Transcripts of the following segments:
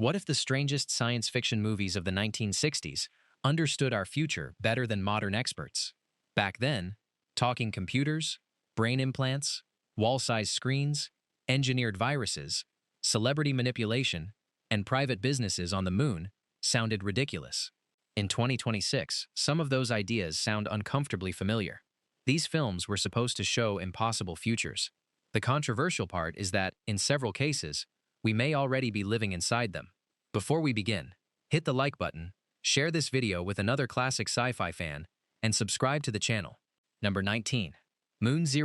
What if the strangest science fiction movies of the 1960s understood our future better than modern experts? Back then, talking computers, brain implants, wall-sized screens, engineered viruses, celebrity manipulation, and private businesses on the moon sounded ridiculous. In 2026, some of those ideas sound uncomfortably familiar. These films were supposed to show impossible futures. The controversial part is that, in several cases, we may already be living inside them. Before we begin, hit the like button, share this video with another classic sci-fi fan, and subscribe to the channel. Number 19. Moon 02,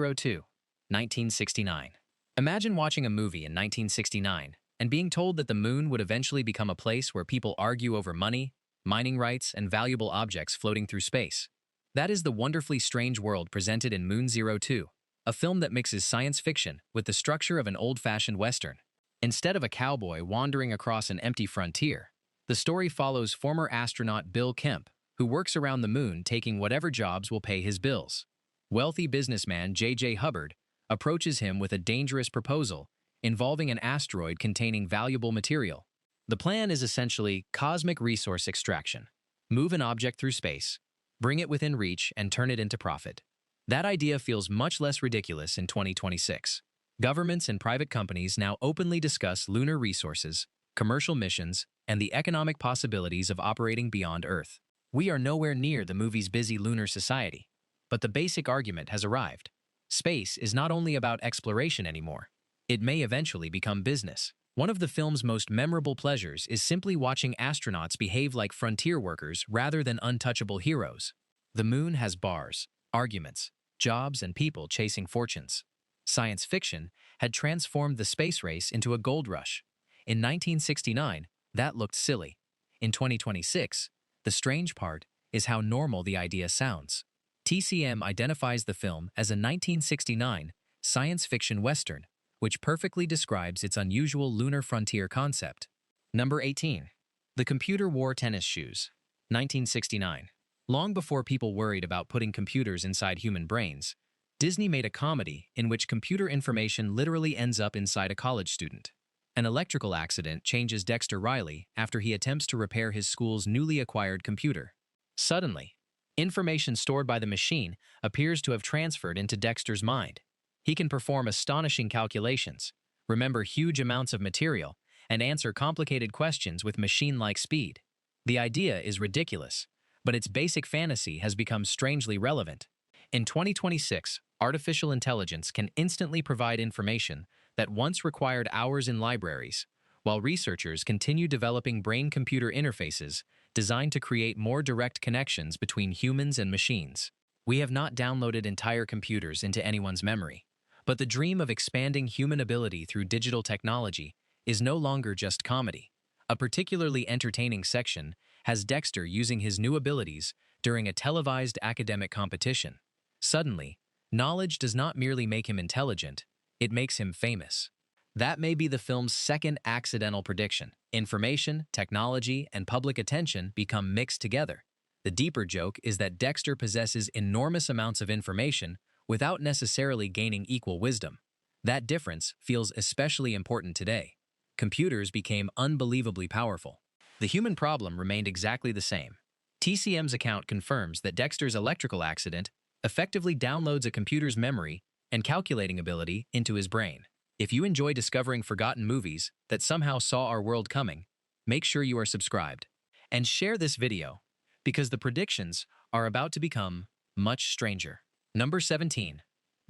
1969. Imagine watching a movie in 1969 and being told that the moon would eventually become a place where people argue over money, mining rights, and valuable objects floating through space. That is the wonderfully strange world presented in Moon 02, a film that mixes science fiction with the structure of an old-fashioned Western. Instead of a cowboy wandering across an empty frontier, the story follows former astronaut Bill Kemp, who works around the moon taking whatever jobs will pay his bills. Wealthy businessman J.J. Hubbard approaches him with a dangerous proposal involving an asteroid containing valuable material. The plan is essentially cosmic resource extraction. Move an object through space, bring it within reach, and turn it into profit. That idea feels much less ridiculous in 2026. Governments and private companies now openly discuss lunar resources, commercial missions, and the economic possibilities of operating beyond Earth. We are nowhere near the movie's busy lunar society, but the basic argument has arrived. Space is not only about exploration anymore. It may eventually become business. One of the film's most memorable pleasures is simply watching astronauts behave like frontier workers rather than untouchable heroes. The moon has bars, arguments, jobs, and people chasing fortunes. Science fiction had transformed the space race into a gold rush. In 1969, that looked silly. In 2026, the strange part is how normal the idea sounds. TCM identifies the film as a 1969 science fiction western, which perfectly describes its unusual lunar frontier concept. Number 18. The Computer Wore Tennis Shoes, 1969. Long before people worried about putting computers inside human brains, Disney made a comedy in which computer information literally ends up inside a college student. An electrical accident changes Dexter Riley after he attempts to repair his school's newly acquired computer. Suddenly, information stored by the machine appears to have transferred into Dexter's mind. He can perform astonishing calculations, remember huge amounts of material, and answer complicated questions with machine-like speed. The idea is ridiculous, but its basic fantasy has become strangely relevant. In 2026, artificial intelligence can instantly provide information that once required hours in libraries, while researchers continue developing brain-computer interfaces designed to create more direct connections between humans and machines. We have not downloaded entire computers into anyone's memory, but the dream of expanding human ability through digital technology is no longer just comedy. A particularly entertaining section has Dexter using his new abilities during a televised academic competition. Suddenly, knowledge does not merely make him intelligent, it makes him famous. That may be the film's second accidental prediction. Information, technology, and public attention become mixed together. The deeper joke is that Dexter possesses enormous amounts of information without necessarily gaining equal wisdom. That difference feels especially important today. Computers became unbelievably powerful. The human problem remained exactly the same. TCM's account confirms that Dexter's electrical accident effectively downloads a computer's memory and calculating ability into his brain. If you enjoy discovering forgotten movies that somehow saw our world coming, make sure you are subscribed. And share this video, because the predictions are about to become much stranger. Number 17.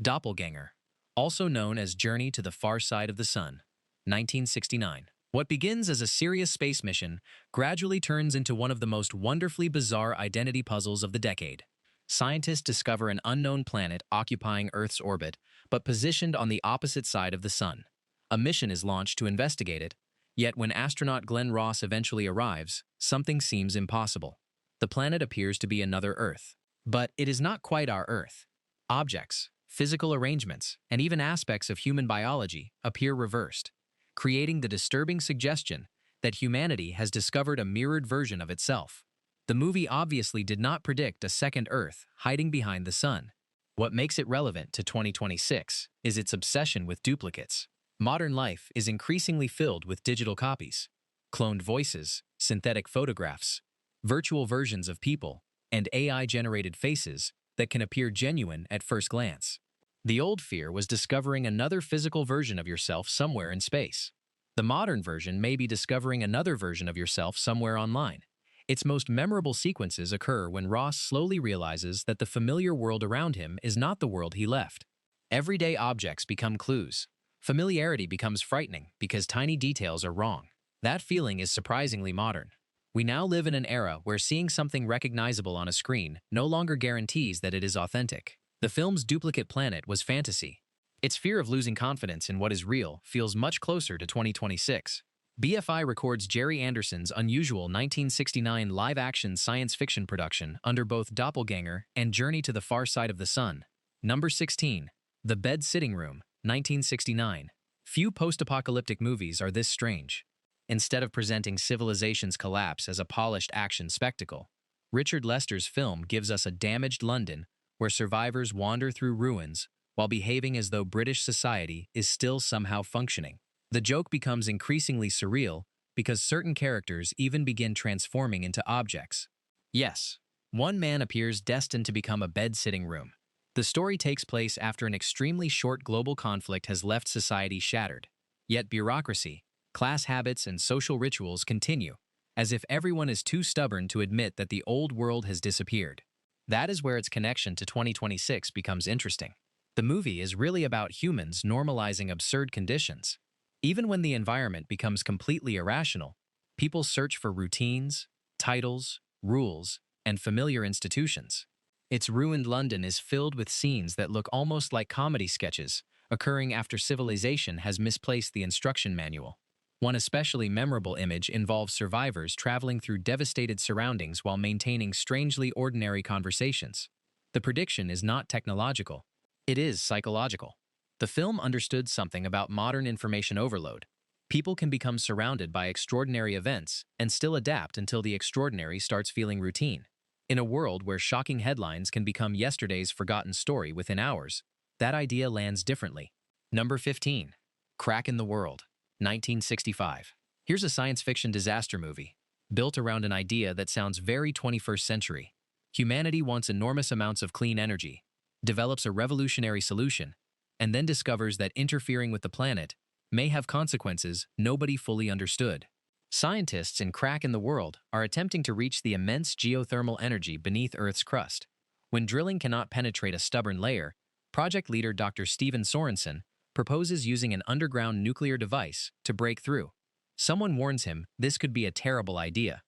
Doppelganger, also known as Journey to the Far Side of the Sun, 1969. What begins as a serious space mission gradually turns into one of the most wonderfully bizarre identity puzzles of the decade. Scientists discover an unknown planet occupying Earth's orbit, but positioned on the opposite side of the Sun. A mission is launched to investigate it, yet when astronaut Glenn Ross eventually arrives, something seems impossible. The planet appears to be another Earth. But it is not quite our Earth. Objects, physical arrangements, and even aspects of human biology appear reversed, creating the disturbing suggestion that humanity has discovered a mirrored version of itself. The movie obviously did not predict a second Earth hiding behind the Sun. What makes it relevant to 2026 is its obsession with duplicates. Modern life is increasingly filled with digital copies. cloned voices, synthetic photographs, virtual versions of people, and AI-generated faces that can appear genuine at first glance. The old fear was discovering another physical version of yourself somewhere in space. The modern version may be discovering another version of yourself somewhere online. Its most memorable sequences occur when Ross slowly realizes that the familiar world around him is not the world he left. Everyday objects become clues. Familiarity becomes frightening because tiny details are wrong. That feeling is surprisingly modern. We now live in an era where seeing something recognizable on a screen no longer guarantees that it is authentic. The film's duplicate planet was fantasy. Its fear of losing confidence in what is real feels much closer to 2026. BFI records Jerry Anderson's unusual 1969 live-action science fiction production under both Doppelganger and Journey to the Far Side of the Sun. Number 16. The Bed Sitting Room, 1969. Few post-apocalyptic movies are this strange. Instead of presenting civilization's collapse as a polished action spectacle, Richard Lester's film gives us a damaged London where survivors wander through ruins while behaving as though British society is still somehow functioning. The joke becomes increasingly surreal because certain characters even begin transforming into objects. Yes, one man appears destined to become a bed-sitting room. The story takes place after an extremely short global conflict has left society shattered. Yet bureaucracy, class habits, and social rituals continue, as if everyone is too stubborn to admit that the old world has disappeared. That is where its connection to 2026 becomes interesting. The movie is really about humans normalizing absurd conditions. Even when the environment becomes completely irrational, people search for routines, titles, rules, and familiar institutions. Its ruined London is filled with scenes that look almost like comedy sketches, occurring after civilization has misplaced the instruction manual. One especially memorable image involves survivors traveling through devastated surroundings while maintaining strangely ordinary conversations. The prediction is not technological, it is psychological. The film understood something about modern information overload. People can become surrounded by extraordinary events and still adapt until the extraordinary starts feeling routine. In a world where shocking headlines can become yesterday's forgotten story within hours, that idea lands differently. Number 15. Crack in the World, 1965. Here's a science fiction disaster movie, built around an idea that sounds very 21st century. Humanity wants enormous amounts of clean energy, develops a revolutionary solution, and then discovers that interfering with the planet may have consequences nobody fully understood. Scientists in Crack in the World are attempting to reach the immense geothermal energy beneath Earth's crust. When drilling cannot penetrate a stubborn layer, project leader Dr. Steven Sorensen proposes using an underground nuclear device to break through. Someone warns him this could be a terrible idea.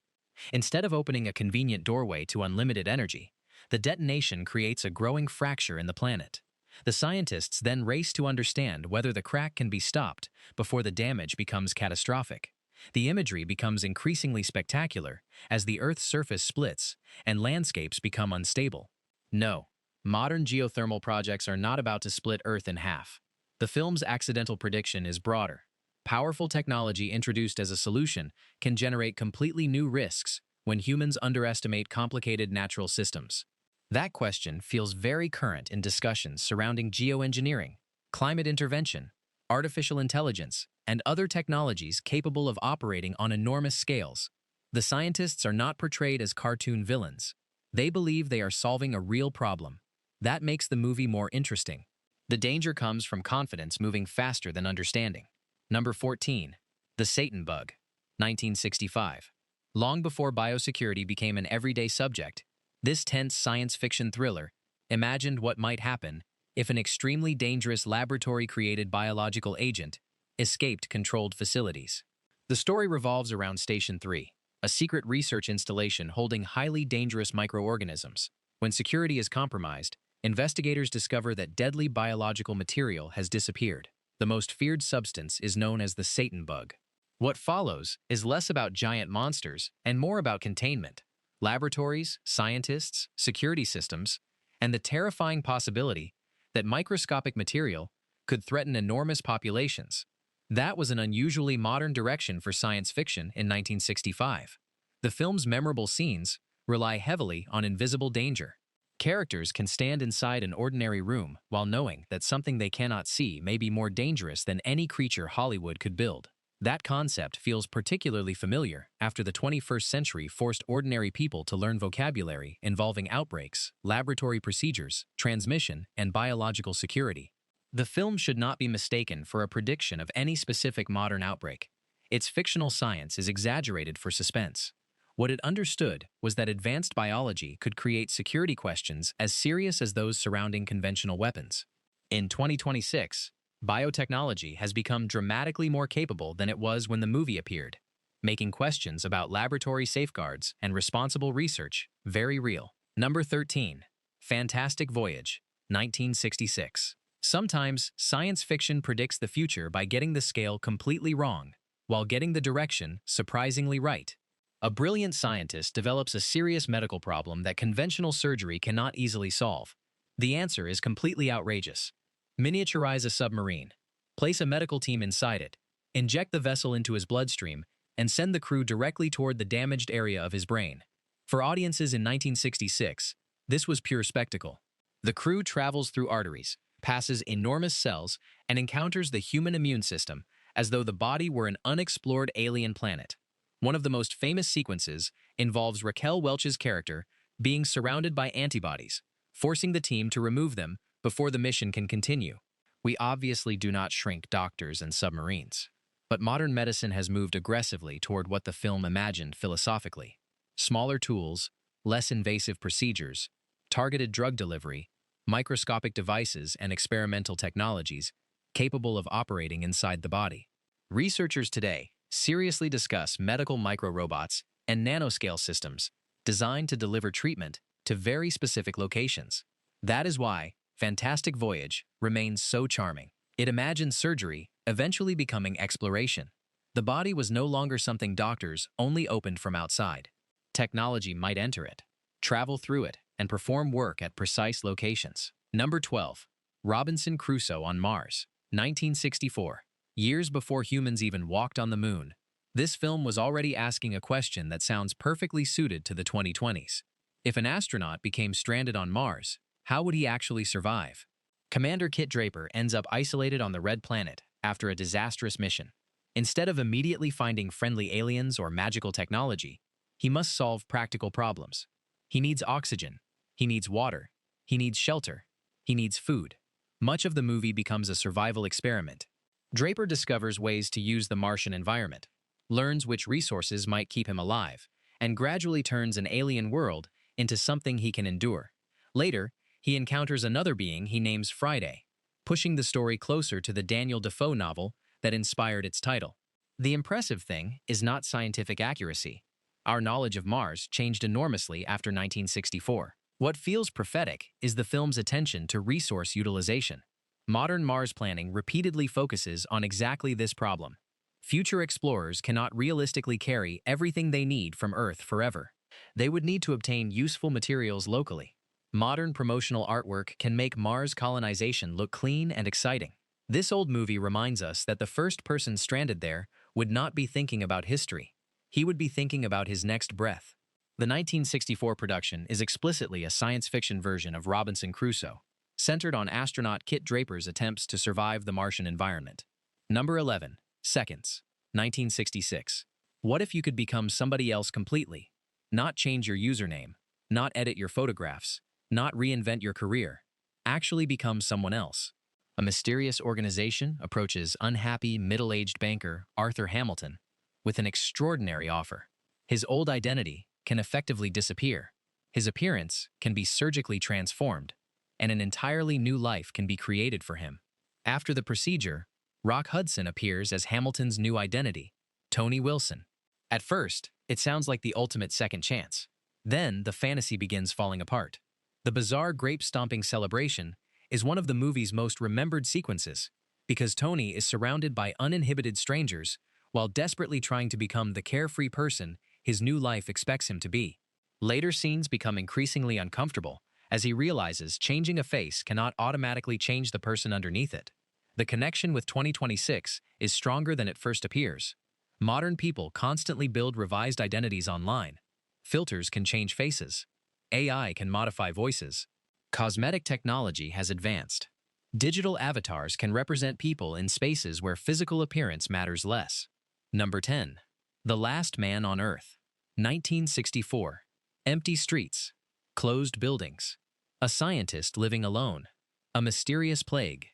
Instead of opening a convenient doorway to unlimited energy, the detonation creates a growing fracture in the planet. The scientists then race to understand whether the crack can be stopped before the damage becomes catastrophic. The imagery becomes increasingly spectacular as the Earth's surface splits and landscapes become unstable. No, modern geothermal projects are not about to split Earth in half. The film's accidental prediction is broader. Powerful technology introduced as a solution can generate completely new risks when humans underestimate complicated natural systems. That question feels very current in discussions surrounding geoengineering, climate intervention, artificial intelligence, and other technologies capable of operating on enormous scales. The scientists are not portrayed as cartoon villains. They believe they are solving a real problem. That makes the movie more interesting. The danger comes from confidence moving faster than understanding. Number 14. The Satan Bug, 1965. Long before biosecurity became an everyday subject, this tense science fiction thriller imagined what might happen if an extremely dangerous laboratory-created biological agent escaped controlled facilities. The story revolves around Station 3, a secret research installation holding highly dangerous microorganisms. When security is compromised, investigators discover that deadly biological material has disappeared. The most feared substance is known as the Satan Bug. What follows is less about giant monsters and more about containment, laboratories, scientists, security systems, and the terrifying possibility that microscopic material could threaten enormous populations. That was an unusually modern direction for science fiction in 1965. The film's memorable scenes rely heavily on invisible danger. Characters can stand inside an ordinary room while knowing that something they cannot see may be more dangerous than any creature Hollywood could build. That concept feels particularly familiar after the 21st century forced ordinary people to learn vocabulary involving outbreaks, laboratory procedures, transmission, and biological security. The film should not be mistaken for a prediction of any specific modern outbreak. Its fictional science is exaggerated for suspense. What it understood was that advanced biology could create security questions as serious as those surrounding conventional weapons. In 2026, biotechnology has become dramatically more capable than it was when the movie appeared, making questions about laboratory safeguards and responsible research very real. Number 13. Fantastic Voyage, 1966. Sometimes, science fiction predicts the future by getting the scale completely wrong, while getting the direction surprisingly right. A brilliant scientist develops a serious medical problem that conventional surgery cannot easily solve. The answer is completely outrageous. Miniaturize a submarine, place a medical team inside it, inject the vessel into his bloodstream, and send the crew directly toward the damaged area of his brain. For audiences in 1966, this was pure spectacle. The crew travels through arteries, passes enormous cells, and encounters the human immune system as though the body were an unexplored alien planet. One of the most famous sequences involves Raquel Welch's character being surrounded by antibodies, forcing the team to remove them before the mission can continue. We obviously do not shrink doctors and submarines, but modern medicine has moved aggressively toward what the film imagined philosophically. Smaller tools, less invasive procedures, targeted drug delivery, microscopic devices, and experimental technologies capable of operating inside the body. Researchers today seriously discuss medical microrobots and nanoscale systems designed to deliver treatment to very specific locations. That is why Fantastic Voyage remains so charming. It imagines surgery eventually becoming exploration. The body was no longer something doctors only opened from outside. Technology might enter it, travel through it, and perform work at precise locations. Number 12. Robinson Crusoe on Mars, 1964. Years before humans even walked on the moon, this film was already asking a question that sounds perfectly suited to the 2020s. If an astronaut became stranded on Mars, how would he actually survive? Commander Kit Draper ends up isolated on the Red Planet after a disastrous mission. Instead of immediately finding friendly aliens or magical technology, he must solve practical problems. He needs oxygen. He needs water. He needs shelter. He needs food. Much of the movie becomes a survival experiment. Draper discovers ways to use the Martian environment, learns which resources might keep him alive, and gradually turns an alien world into something he can endure. Later, he encounters another being he names Friday, pushing the story closer to the Daniel Defoe novel that inspired its title. The impressive thing is not scientific accuracy. Our knowledge of Mars changed enormously after 1964. What feels prophetic is the film's attention to resource utilization. Modern Mars planning repeatedly focuses on exactly this problem. Future explorers cannot realistically carry everything they need from Earth forever. They would need to obtain useful materials locally. Modern promotional artwork can make Mars colonization look clean and exciting. This old movie reminds us that the first person stranded there would not be thinking about history. He would be thinking about his next breath. The 1964 production is explicitly a science fiction version of Robinson Crusoe, centered on astronaut Kit Draper's attempts to survive the Martian environment. Number 11. Seconds, 1966. What if you could become somebody else completely? Not change your username, not edit your photographs, not reinvent your career. Actually become someone else. A mysterious organization approaches unhappy middle-aged banker Arthur Hamilton with an extraordinary offer. His old identity can effectively disappear. His appearance can be surgically transformed, and an entirely new life can be created for him. After the procedure, Rock Hudson appears as Hamilton's new identity, Tony Wilson. At first, it sounds like the ultimate second chance. Then, the fantasy begins falling apart. The bizarre grape-stomping celebration is one of the movie's most remembered sequences, because Tony is surrounded by uninhibited strangers while desperately trying to become the carefree person his new life expects him to be. Later scenes become increasingly uncomfortable as he realizes changing a face cannot automatically change the person underneath it. The connection with 2026 is stronger than it first appears. Modern people constantly build revised identities online. Filters can change faces. AI can modify voices. Cosmetic technology has advanced. Digital avatars can represent people in spaces where physical appearance matters less. Number 10. The Last Man on Earth, 1964. Empty streets, closed buildings, a scientist living alone, a mysterious plague,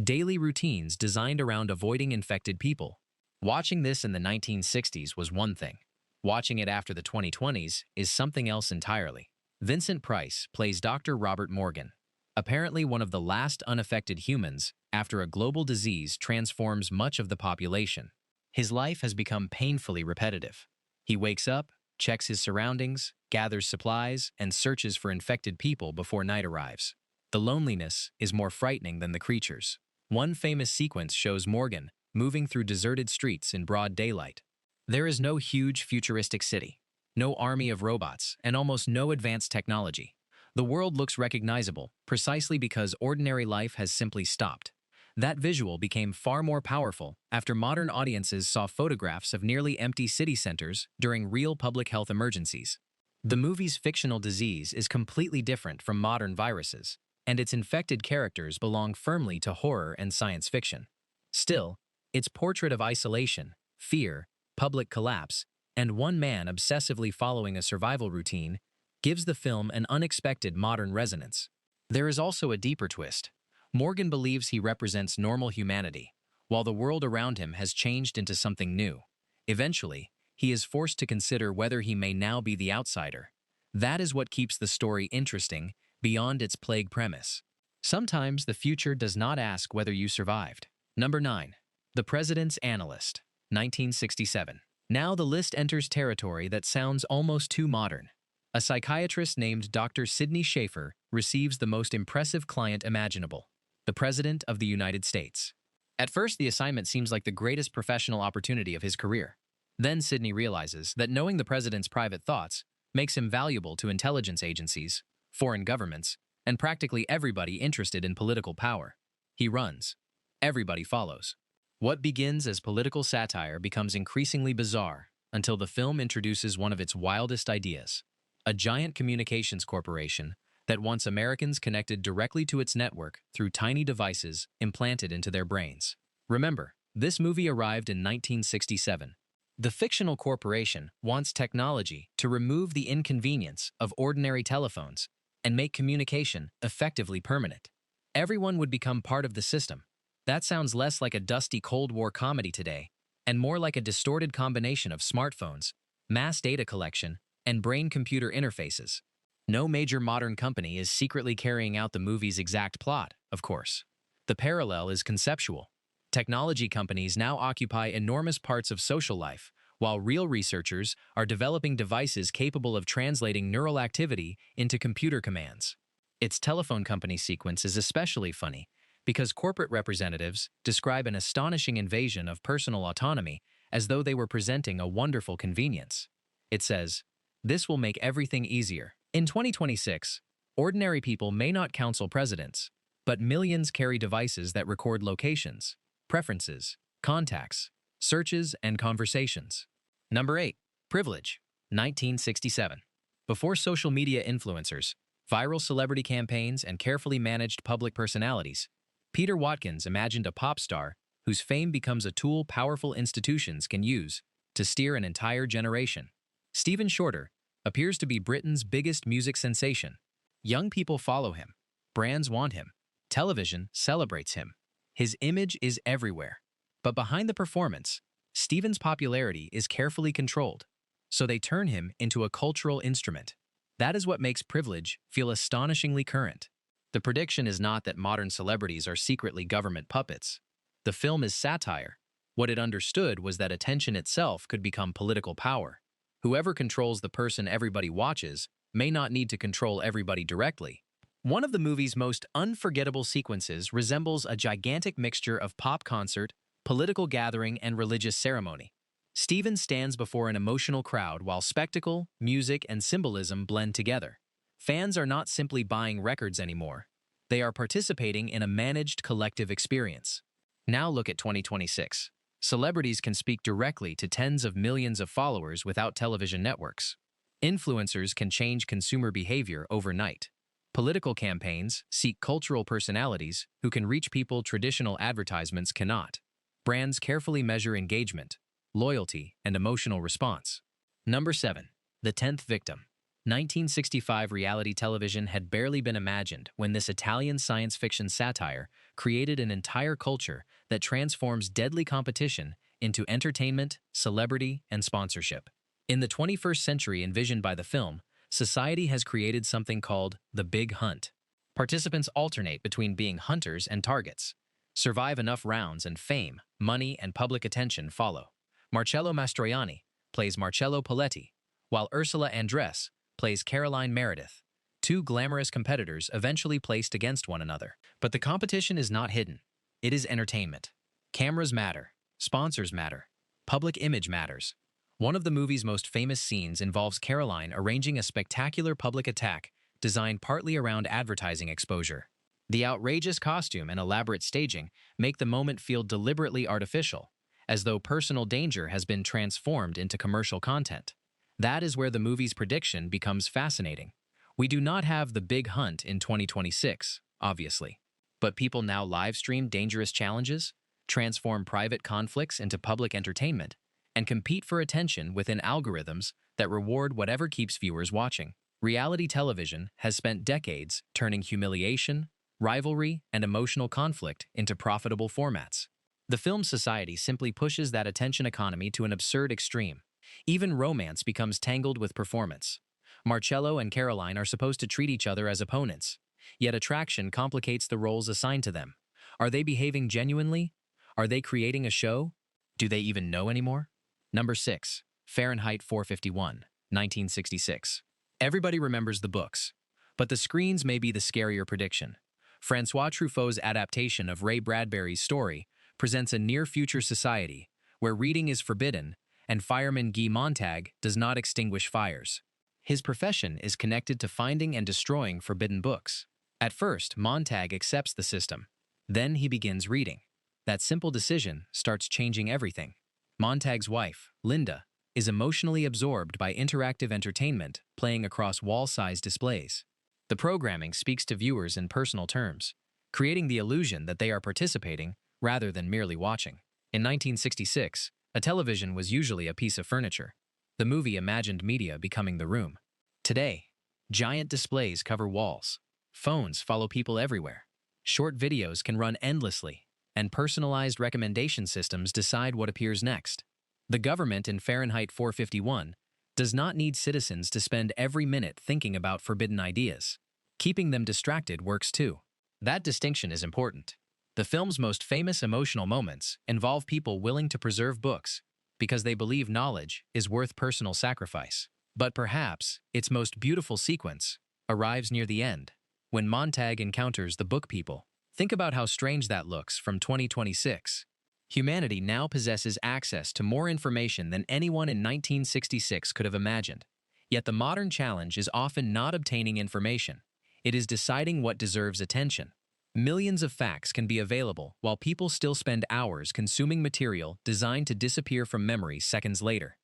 daily routines designed around avoiding infected people. Watching this in the 1960s was one thing. Watching it after the 2020s is something else entirely. Vincent Price plays Dr. Robert Morgan, apparently one of the last unaffected humans after a global disease transforms much of the population. His life has become painfully repetitive. He wakes up, checks his surroundings, gathers supplies, and searches for infected people before night arrives. The loneliness is more frightening than the creatures. One famous sequence shows Morgan moving through deserted streets in broad daylight. There is no huge futuristic city, no army of robots, and almost no advanced technology. The world looks recognizable precisely because ordinary life has simply stopped. That visual became far more powerful after modern audiences saw photographs of nearly empty city centers during real public health emergencies. The movie's fictional disease is completely different from modern viruses, and its infected characters belong firmly to horror and science fiction. Still, its portrait of isolation, fear, public collapse, and one man obsessively following a survival routine gives the film an unexpected modern resonance. There is also a deeper twist. Morgan believes he represents normal humanity, while the world around him has changed into something new. Eventually, he is forced to consider whether he may now be the outsider. That is what keeps the story interesting beyond its plague premise. Sometimes the future does not ask whether you survived. Number 9. The President's Analyst, 1967. Now the list enters territory that sounds almost too modern. A psychiatrist named Dr. Sidney Schaefer receives the most impressive client imaginable, the President of the United States. At first, the assignment seems like the greatest professional opportunity of his career. Then Sidney realizes that knowing the president's private thoughts makes him valuable to intelligence agencies, foreign governments, and practically everybody interested in political power. He runs. Everybody follows. What begins as political satire becomes increasingly bizarre until the film introduces one of its wildest ideas, a giant communications corporation that wants Americans connected directly to its network through tiny devices implanted into their brains. Remember, this movie arrived in 1967. The fictional corporation wants technology to remove the inconvenience of ordinary telephones and make communication effectively permanent. Everyone would become part of the system. That sounds less like a dusty Cold War comedy today, and more like a distorted combination of smartphones, mass data collection, and brain-computer interfaces. No major modern company is secretly carrying out the movie's exact plot, of course. The parallel is conceptual. Technology companies now occupy enormous parts of social life, while real researchers are developing devices capable of translating neural activity into computer commands. Its telephone company sequence is especially funny because corporate representatives describe an astonishing invasion of personal autonomy as though they were presenting a wonderful convenience. It says, "This will make everything easier." In 2026, ordinary people may not counsel presidents, but millions carry devices that record locations, preferences, contacts, searches, and conversations. Number 8. Privilege, 1967. Before social media influencers, viral celebrity campaigns, and carefully managed public personalities, Peter Watkins imagined a pop star whose fame becomes a tool powerful institutions can use to steer an entire generation. Stephen Shorter appears to be Britain's biggest music sensation. Young people follow him. Brands want him. Television celebrates him. His image is everywhere. But behind the performance, Stephen's popularity is carefully controlled, so they turn him into a cultural instrument. That is what makes Privilege feel astonishingly current. The prediction is not that modern celebrities are secretly government puppets. The film is satire. What it understood was that attention itself could become political power. Whoever controls the person everybody watches may not need to control everybody directly. One of the movie's most unforgettable sequences resembles a gigantic mixture of pop concert, political gathering, and religious ceremony. Stephen stands before an emotional crowd while spectacle, music, and symbolism blend together. Fans are not simply buying records anymore. They are participating in a managed collective experience. Now look at 2026. Celebrities can speak directly to tens of millions of followers without television networks. Influencers can change consumer behavior overnight. Political campaigns seek cultural personalities who can reach people traditional advertisements cannot. Brands carefully measure engagement, loyalty, and emotional response. Number 7. The 10th Victim. 1965 reality television had barely been imagined when this Italian science fiction satire created an entire culture that transforms deadly competition into entertainment, celebrity, and sponsorship. In the 21st century envisioned by the film, society has created something called the Big Hunt. Participants alternate between being hunters and targets. Survive enough rounds and fame, money, and public attention follow. Marcello Mastroianni plays Marcello Poletti, while Ursula Andress plays Caroline Meredith, two glamorous competitors eventually placed against one another. But the competition is not hidden. It is entertainment. Cameras matter. Sponsors matter. Public image matters. One of the movie's most famous scenes involves Caroline arranging a spectacular public attack designed partly around advertising exposure. The outrageous costume and elaborate staging make the moment feel deliberately artificial, as though personal danger has been transformed into commercial content. That is where the movie's prediction becomes fascinating. We do not have the Big Hunt in 2026, obviously, but people now live stream dangerous challenges, transform private conflicts into public entertainment, and compete for attention within algorithms that reward whatever keeps viewers watching. Reality television has spent decades turning humiliation, rivalry, and emotional conflict into profitable formats. The film society simply pushes that attention economy to an absurd extreme. Even romance becomes tangled with performance. Marcello and Caroline are supposed to treat each other as opponents, yet attraction complicates the roles assigned to them. Are they behaving genuinely? Are they creating a show? Do they even know anymore? Number 6. Fahrenheit 451, 1966. Everybody remembers the books, but the screens may be the scarier prediction. Francois Truffaut's adaptation of Ray Bradbury's story presents a near-future society where reading is forbidden and fireman Guy Montag does not extinguish fires. His profession is connected to finding and destroying forbidden books. At first, Montag accepts the system. Then he begins reading. That simple decision starts changing everything. Montag's wife, Linda, is emotionally absorbed by interactive entertainment playing across wall-sized displays. The programming speaks to viewers in personal terms, creating the illusion that they are participating rather than merely watching. In 1966, a television was usually a piece of furniture. The movie imagined media becoming the room. Today, giant displays cover walls. Phones follow people everywhere. Short videos can run endlessly, and personalized recommendation systems decide what appears next. The government in Fahrenheit 451 does not need citizens to spend every minute thinking about forbidden ideas. Keeping them distracted works too. That distinction is important. The film's most famous emotional moments involve people willing to preserve books because they believe knowledge is worth personal sacrifice. But perhaps its most beautiful sequence arrives near the end, when Montag encounters the book people. Think about how strange that looks from 2026. Humanity now possesses access to more information than anyone in 1966 could have imagined. Yet the modern challenge is often not obtaining information. It is deciding what deserves attention. Millions of facts can be available while people still spend hours consuming material designed to disappear from memory seconds later.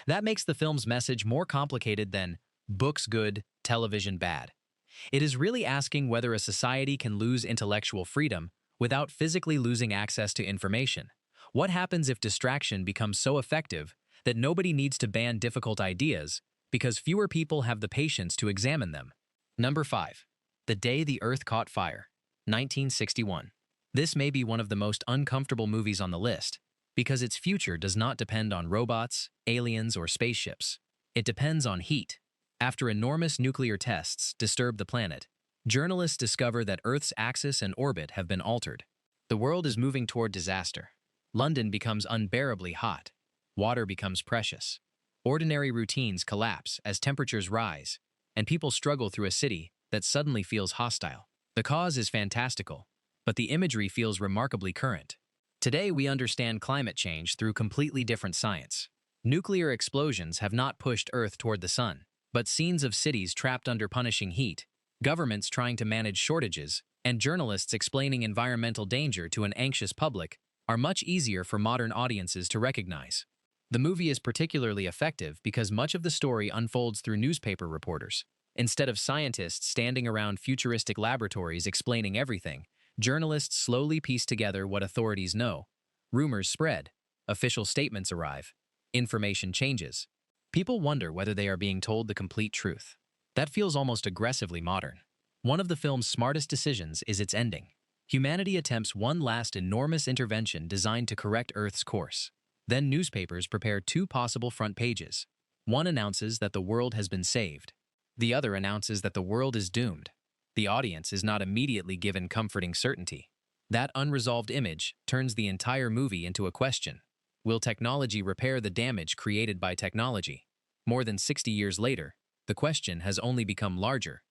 That makes the film's message more complicated than books good, television bad. It is really asking whether a society can lose intellectual freedom without physically losing access to information. What happens if distraction becomes so effective that nobody needs to ban difficult ideas because fewer people have the patience to examine them? Number 5. The Day the Earth Caught Fire, 1961. This may be one of the most uncomfortable movies on the list because its future does not depend on robots, aliens, or spaceships. It depends on heat. After enormous nuclear tests disturb the planet, journalists discover that Earth's axis and orbit have been altered. The world is moving toward disaster. London becomes unbearably hot. Water becomes precious. Ordinary routines collapse as temperatures rise, and people struggle through a city that suddenly feels hostile. The cause is fantastical, but the imagery feels remarkably current. Today we understand climate change through completely different science. Nuclear explosions have not pushed Earth toward the sun, but scenes of cities trapped under punishing heat, governments trying to manage shortages, and journalists explaining environmental danger to an anxious public are much easier for modern audiences to recognize. The movie is particularly effective because much of the story unfolds through newspaper reporters. Instead of scientists standing around futuristic laboratories explaining everything, journalists slowly piece together what authorities know. Rumors spread. Official statements arrive. information changes. People wonder whether they are being told the complete truth. That feels almost aggressively modern. One of the film's smartest decisions is its ending. Humanity attempts one last enormous intervention designed to correct Earth's course. Then newspapers prepare two possible front pages. One announces that the world has been saved. The other announces that the world is doomed. The audience is not immediately given comforting certainty. That unresolved image turns the entire movie into a question. Will technology repair the damage created by technology? More than 60 years later, the question has only become larger.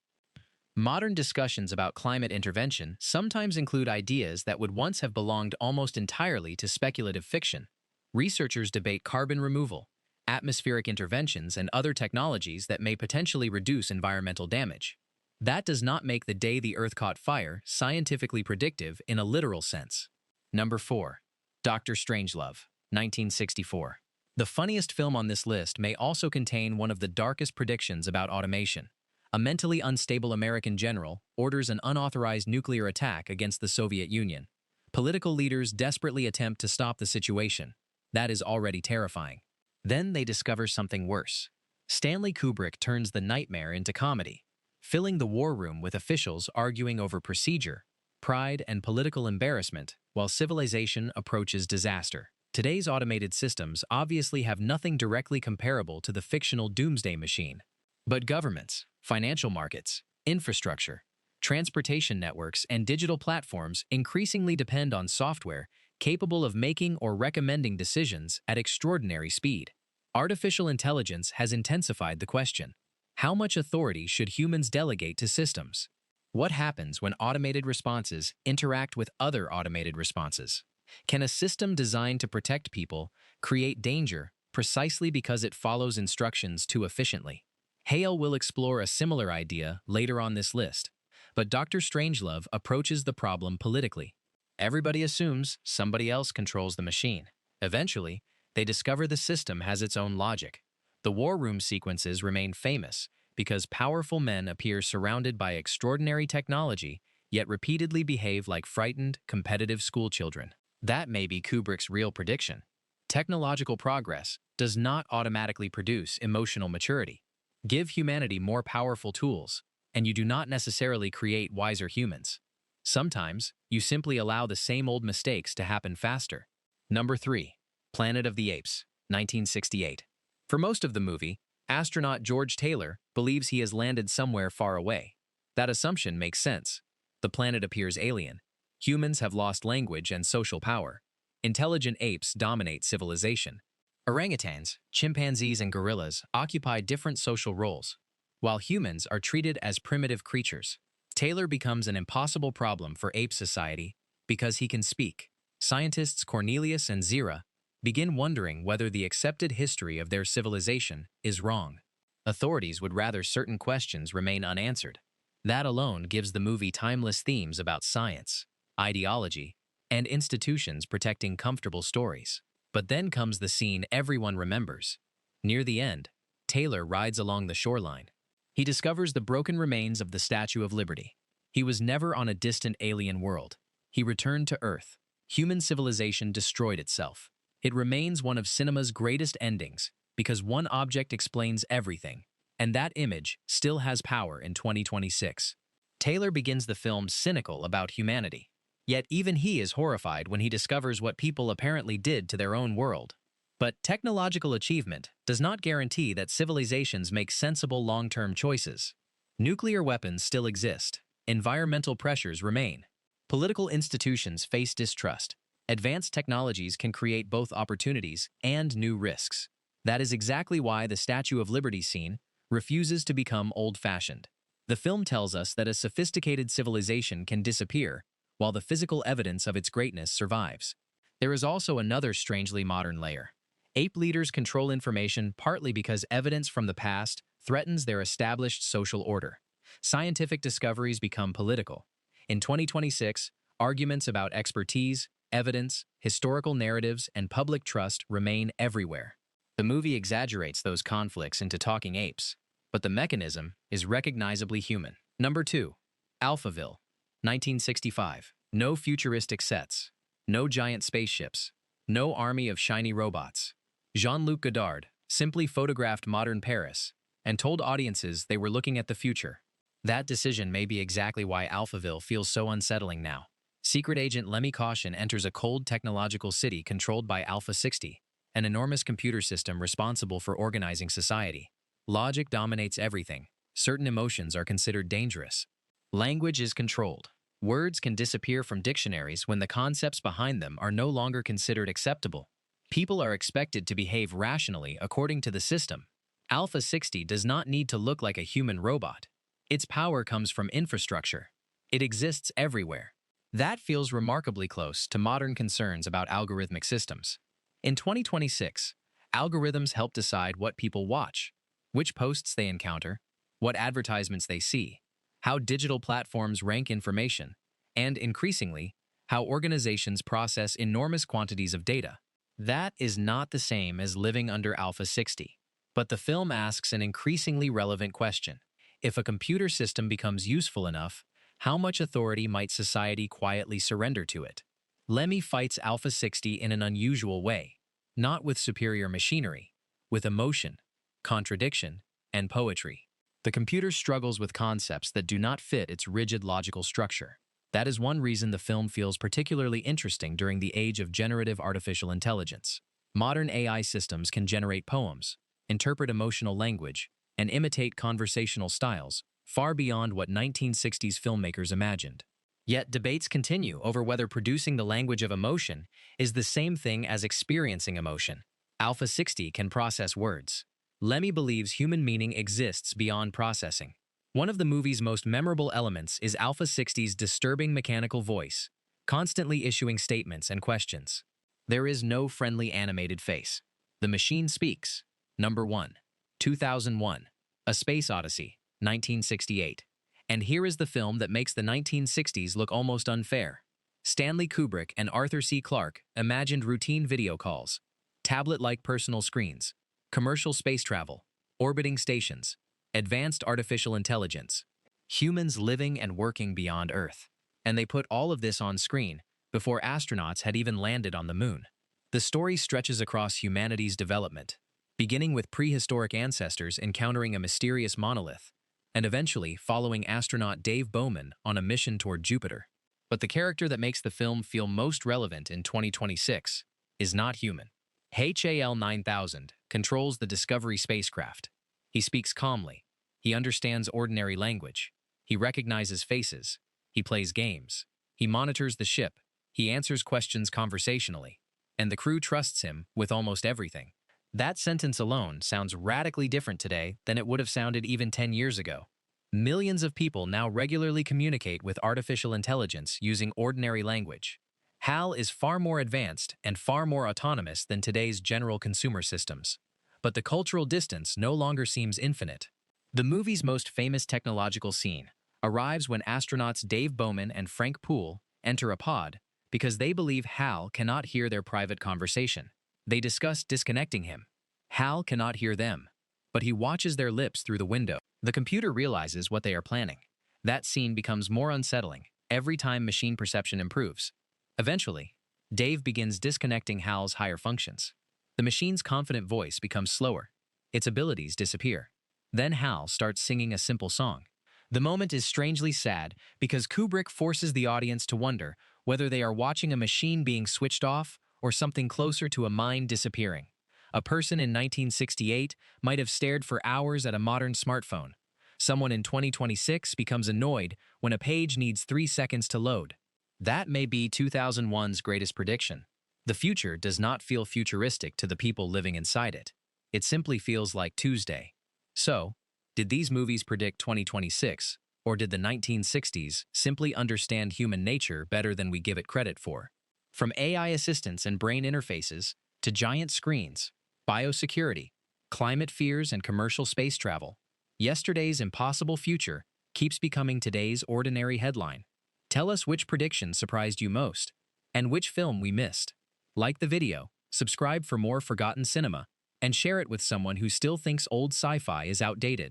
Modern discussions about climate intervention sometimes include ideas that would once have belonged almost entirely to speculative fiction. Researchers debate carbon removal, atmospheric interventions, and other technologies that may potentially reduce environmental damage. That does not make The Day the Earth Caught Fire scientifically predictive in a literal sense. Number 4. Dr. Strangelove, 1964. The funniest film on this list may also contain one of the darkest predictions about automation. A mentally unstable American general orders an unauthorized nuclear attack against the Soviet Union. Political leaders desperately attempt to stop the situation. That is already terrifying. Then they discover something worse. Stanley Kubrick turns the nightmare into comedy, filling the war room with officials arguing over procedure, pride, and political embarrassment while civilization approaches disaster. Today's automated systems obviously have nothing directly comparable to the fictional doomsday machine. But governments, financial markets, infrastructure, transportation networks, and digital platforms increasingly depend on software capable of making or recommending decisions at extraordinary speed. Artificial intelligence has intensified the question: how much authority should humans delegate to systems? What happens when automated responses interact with other automated responses? Can a system designed to protect people create danger precisely because it follows instructions too efficiently? Hale will explore a similar idea later on this list, but Dr. Strangelove approaches the problem politically. Everybody assumes somebody else controls the machine. Eventually, they discover the system has its own logic. The war room sequences remain famous because powerful men appear surrounded by extraordinary technology, yet repeatedly behave like frightened, competitive schoolchildren. That may be Kubrick's real prediction. Technological progress does not automatically produce emotional maturity. Give humanity more powerful tools, and you do not necessarily create wiser humans. Sometimes, you simply allow the same old mistakes to happen faster. Number 3. Planet of the Apes, 1968. For most of the movie, astronaut George Taylor believes he has landed somewhere far away. That assumption makes sense. The planet appears alien. Humans have lost language and social power. Intelligent apes dominate civilization. Orangutans, chimpanzees, and gorillas occupy different social roles, while humans are treated as primitive creatures. Taylor becomes an impossible problem for ape society because he can speak. Scientists Cornelius and Zira begin wondering whether the accepted history of their civilization is wrong. Authorities would rather certain questions remain unanswered. That alone gives the movie timeless themes about science, ideology, and institutions protecting comfortable stories. But then comes the scene everyone remembers. Near the end, Taylor rides along the shoreline. He discovers the broken remains of the Statue of Liberty. He was never on a distant alien world. He returned to Earth. Human civilization destroyed itself. It remains one of cinema's greatest endings because one object explains everything, and that image still has power in 2026. Taylor begins the film cynical about humanity. Yet even he is horrified when he discovers what people apparently did to their own world. But technological achievement does not guarantee that civilizations make sensible long-term choices. Nuclear weapons still exist. Environmental pressures remain. Political institutions face distrust. Advanced technologies can create both opportunities and new risks. That is exactly why the Statue of Liberty scene refuses to become old-fashioned. The film tells us that a sophisticated civilization can disappear while the physical evidence of its greatness survives. There is also another strangely modern layer. Ape leaders control information partly because evidence from the past threatens their established social order. Scientific discoveries become political. In 2026, arguments about expertise, evidence, historical narratives, and public trust remain everywhere. The movie exaggerates those conflicts into talking apes, but the mechanism is recognizably human. Number 2. Alphaville, 1965. No futuristic sets. No giant spaceships. No army of shiny robots. Jean-Luc Godard simply photographed modern Paris and told audiences they were looking at the future. That decision may be exactly why Alphaville feels so unsettling now. Secret agent Lemmy Caution enters a cold technological city controlled by Alpha 60, an enormous computer system responsible for organizing society. Logic dominates everything. Certain emotions are considered dangerous. Language is controlled. Words can disappear from dictionaries when the concepts behind them are no longer considered acceptable. People are expected to behave rationally according to the system. Alpha 60 does not need to look like a human robot. Its power comes from infrastructure. It exists everywhere. That feels remarkably close to modern concerns about algorithmic systems. In 2026, algorithms help decide what people watch, which posts they encounter, what advertisements they see, how digital platforms rank information, and, increasingly, how organizations process enormous quantities of data. That is not the same as living under Alpha 60. But the film asks an increasingly relevant question. If a computer system becomes useful enough, how much authority might society quietly surrender to it? Lemmy fights Alpha 60 in an unusual way, not with superior machinery, with emotion, contradiction, and poetry. The computer struggles with concepts that do not fit its rigid logical structure. That is one reason the film feels particularly interesting during the age of generative artificial intelligence. Modern AI systems can generate poems, interpret emotional language, and imitate conversational styles, far beyond what 1960s filmmakers imagined. Yet debates continue over whether producing the language of emotion is the same thing as experiencing emotion. Alpha 60 can process words. Lemmy believes human meaning exists beyond processing. One of the movie's most memorable elements is Alpha 60's disturbing mechanical voice, constantly issuing statements and questions. There is no friendly animated face. The machine speaks. Number 1. 2001. A Space Odyssey, 1968. And here is the film that makes the 1960s look almost unfair. Stanley Kubrick and Arthur C. Clarke imagined routine video calls, tablet-like personal screens, commercial space travel, orbiting stations, advanced artificial intelligence, humans living and working beyond Earth. And they put all of this on screen before astronauts had even landed on the moon. The story stretches across humanity's development, beginning with prehistoric ancestors encountering a mysterious monolith, and eventually following astronaut Dave Bowman on a mission toward Jupiter. But the character that makes the film feel most relevant in 2026 is not human. HAL 9000 controls the Discovery spacecraft. He speaks calmly. He understands ordinary language. He recognizes faces. He plays games. He monitors the ship. He answers questions conversationally. And the crew trusts him with almost everything. That sentence alone sounds radically different today than it would have sounded even 10 years ago. Millions of people now regularly communicate with artificial intelligence using ordinary language. HAL is far more advanced and far more autonomous than today's general consumer systems. But the cultural distance no longer seems infinite. The movie's most famous technological scene arrives when astronauts Dave Bowman and Frank Poole enter a pod because they believe HAL cannot hear their private conversation. They discuss disconnecting him. HAL cannot hear them, but he watches their lips through the window. The computer realizes what they are planning. That scene becomes more unsettling every time machine perception improves. Eventually, Dave begins disconnecting HAL's higher functions. The machine's confident voice becomes slower. Its abilities disappear. Then HAL starts singing a simple song. The moment is strangely sad because Kubrick forces the audience to wonder whether they are watching a machine being switched off or something closer to a mind disappearing. A person in 1968 might have stared for hours at a modern smartphone. Someone in 2026 becomes annoyed when a page needs 3 seconds to load. That may be 2001's greatest prediction. The future does not feel futuristic to the people living inside it. It simply feels like Tuesday. So, did these movies predict 2026, or did the 1960s simply understand human nature better than we give it credit for? From AI assistants and brain interfaces to giant screens, biosecurity, climate fears, and commercial space travel, yesterday's impossible future keeps becoming today's ordinary headline. Tell us which prediction surprised you most, and which film we missed. Like the video, subscribe for more forgotten cinema, and share it with someone who still thinks old sci-fi is outdated.